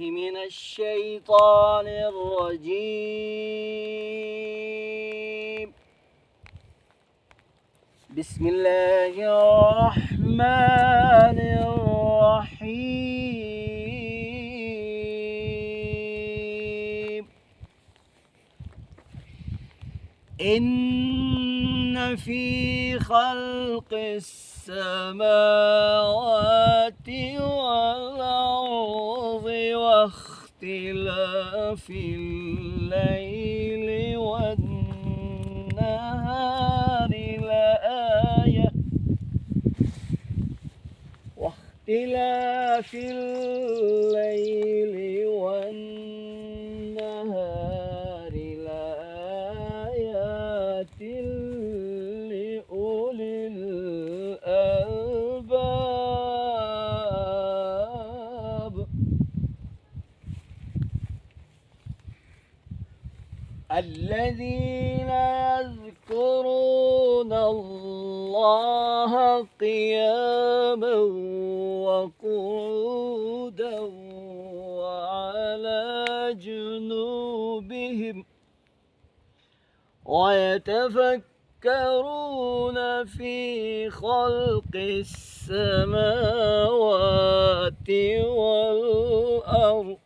من الشيطان الرجيم. بسم الله الرحمن الرحيم. إن في خلق السماوات والأرض واختلاف الليل والنهار لآيات لأولي الألباب الذين يذكرون الله قياما وقعودا وعلى جنوبهم ويتفكرون في خلق السماوات والأرض